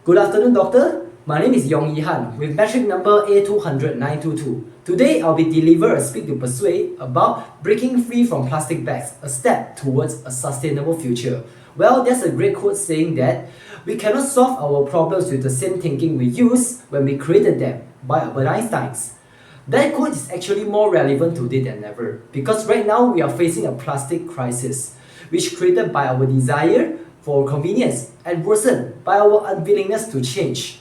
Good afternoon, doctor. My name is Yong with metric number A200922. Today, I'll be deliver a speak to Persuade about breaking free from plastic bags, a step towards a sustainable future. Well, there's a great quote saying that we cannot solve our problems with the same thinking we used when we created them by Albert Einstein. That quote is actually more relevant today than ever because right now we are facing a plastic crisis, which created by our desire for convenience and worsened by our unwillingness to change.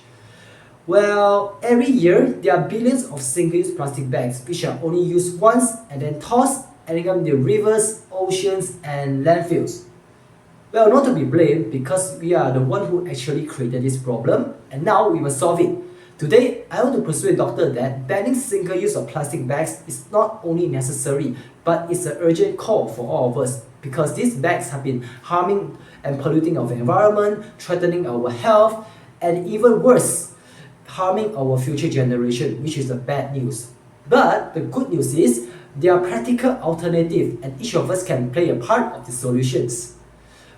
Well, every year there are billions of single-use plastic bags which are only used once and then tossed, ending up in the rivers, oceans, and landfills. Well, not to be blamed because we are the one who actually created this problem and now we must solve it. Today, I want to persuade doctor that banning single use of plastic bags is not only necessary, but it's an urgent call for all of us because these bags have been harming and polluting our environment, threatening our health, and even worse, harming our future generation, which is the bad news. But the good news is, there are practical alternatives and each of us can play a part of the solutions.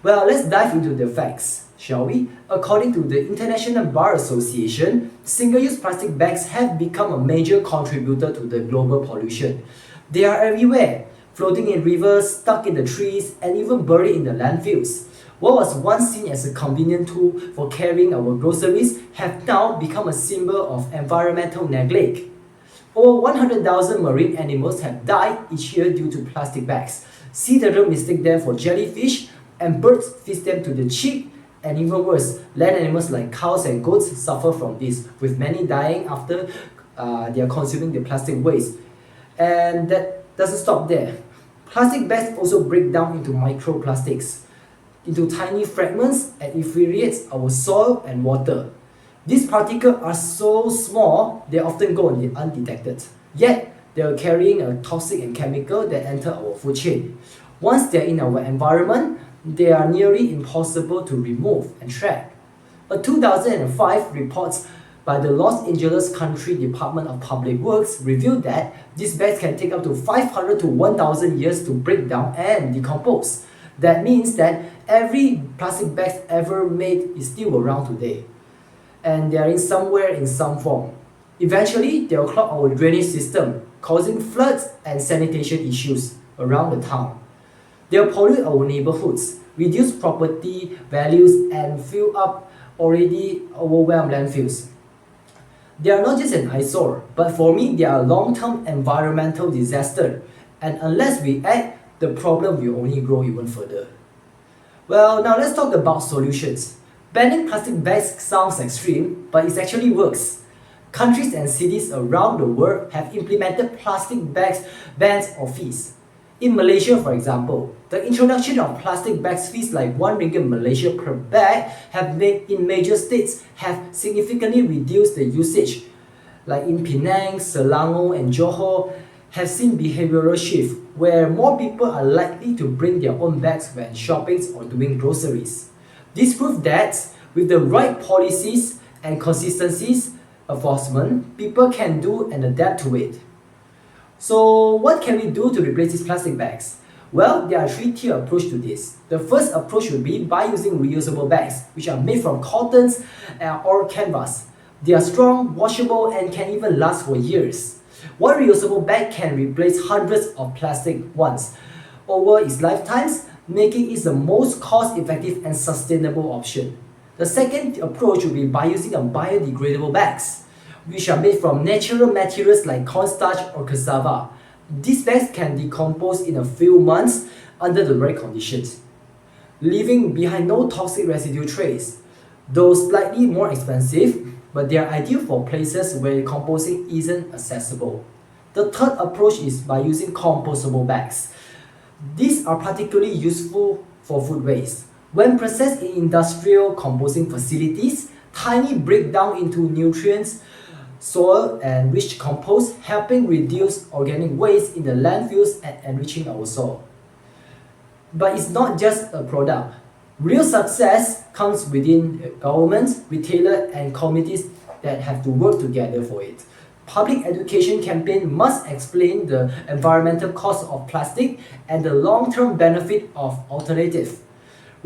Well, let's dive into the facts, shall we? According to the International Bar Association, single-use plastic bags have become a major contributor to the global pollution. They are everywhere, floating in rivers, stuck in the trees, and even buried in the landfills. What was once seen as a convenient tool for carrying our groceries have now become a symbol of environmental neglect. Over 100,000 marine animals have died each year due to plastic bags. Sea turtles mistake them for jellyfish, and birds feed them to the cheek, and even worse, land animals like cows and goats suffer from this, with many dying after they are consuming the plastic waste. And that doesn't stop there. Plastic bags also break down into microplastics, into tiny fragments, and infiltrates our soil and water. These particles are so small, they often go undetected. Yet, they are carrying a toxic and chemical that enter our food chain. Once they are in our environment, they are nearly impossible to remove and track. A 2005 report by the Los Angeles County Department of Public Works revealed that these bags can take up to 500 to 1,000 years to break down and decompose. That means that every plastic bag ever made is still around today. And they are in somewhere in some form. Eventually, they will clog our drainage system, causing floods and sanitation issues around the town. They will pollute our neighborhoods, reduce property values, and fill up already overwhelmed landfills. They are not just an eyesore, but for me, they are a long-term environmental disaster. And unless we act, the problem will only grow even further. Well, now let's talk about solutions. Banning plastic bags sounds extreme, but it actually works. Countries and cities around the world have implemented plastic bags bans or fees. In Malaysia, for example, the introduction of plastic bags fees like 1 ringgit Malaysia per bag in major states have significantly reduced the usage. Like in Penang, Selangor, and Johor have seen behavioral shift where more people are likely to bring their own bags when shopping or doing groceries. This proves that with the right policies and consistencies enforcement, people can do and adapt to it. So what can we do to replace these plastic bags? Well, there are three-tier approach to this. The first approach would be by using reusable bags, which are made from cottons or canvas. They are strong, washable, and can even last for years. One reusable bag can replace hundreds of plastic ones over its lifetimes, making it the most cost-effective and sustainable option. The second approach would be by using biodegradable bags, which are made from natural materials like cornstarch or cassava. These bags can decompose in a few months under the right conditions, leaving behind no toxic residue trace. Though slightly more expensive, but they are ideal for places where composting isn't accessible. The third approach is by using compostable bags. These are particularly useful for food waste. When processed in industrial composting facilities, tiny break down into nutrients, soil, and rich compost, helping reduce organic waste in the landfills and enriching our soil. But it's not just a product. Real success comes within governments, retailers, and communities that have to work together for it. Public education campaign must explain the environmental cost of plastic and the long-term benefit of alternative.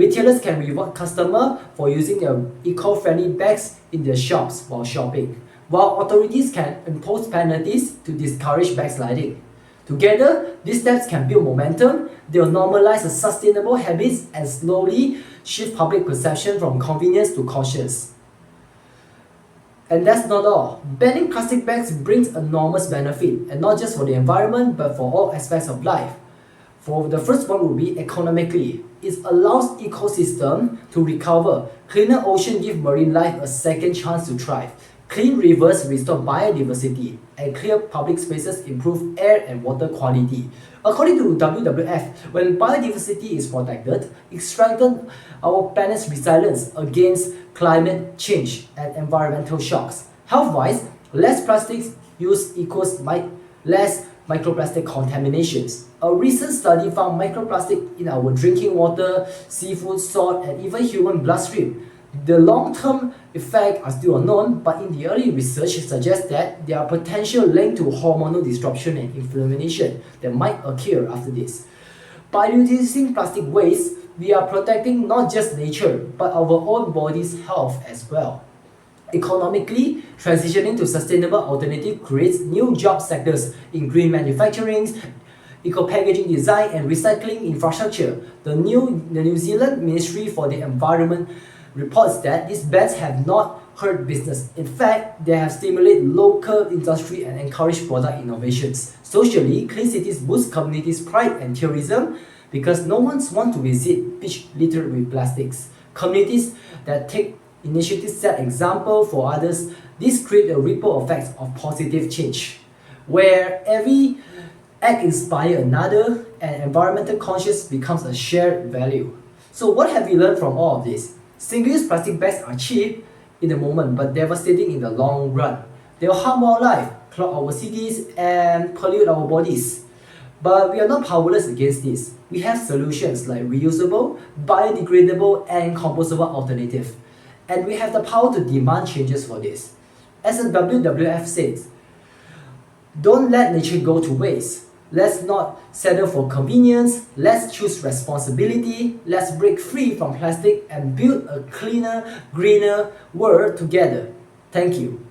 Retailers can reward customers for using their eco-friendly bags in their shops while shopping, while authorities can impose penalties to discourage backsliding. Together, these steps can build momentum, they will normalize the sustainable habits and slowly shift public perception from convenience to conscience. And that's not all. Banning plastic bags brings enormous benefit, and not just for the environment, but for all aspects of life. For the first one will be economically. It allows ecosystem to recover. Cleaner ocean give marine life a second chance to thrive. Clean rivers restore biodiversity, and clear public spaces improve air and water quality. According to WWF, when biodiversity is protected, it strengthens our planet's resilience against climate change and environmental shocks. Health-wise, less plastics use equals less microplastic contaminations. A recent study found microplastic in our drinking water, seafood, salt, and even human bloodstream. The long-term effects are still unknown, but in the early research suggests that there are potential links to hormonal disruption and inflammation that might occur after this. By reducing plastic waste, we are protecting not just nature, but our own body's health as well. Economically, transitioning to sustainable alternative creates new job sectors in green manufacturing, eco-packaging design, and recycling infrastructure. The New Zealand Ministry for the Environment reports that these bans have not hurt business. In fact, they have stimulated local industry and encouraged product innovations. Socially, clean cities boost communities' pride and tourism because no one wants to visit beach littered with plastics. Communities that take initiatives set example for others. This creates a ripple effect of positive change, where every act inspires another and environmental conscious becomes a shared value. So what have we learned from all of this? Single-use plastic bags are cheap in the moment but devastating in the long run. They will harm our life, clog our cities, and pollute our bodies. But we are not powerless against this. We have solutions like reusable, biodegradable, and compostable alternatives. And we have the power to demand changes for this. As the WWF says, don't let nature go to waste. Let's not settle for convenience, let's choose responsibility, let's break free from plastic and build a cleaner, greener world together. Thank you.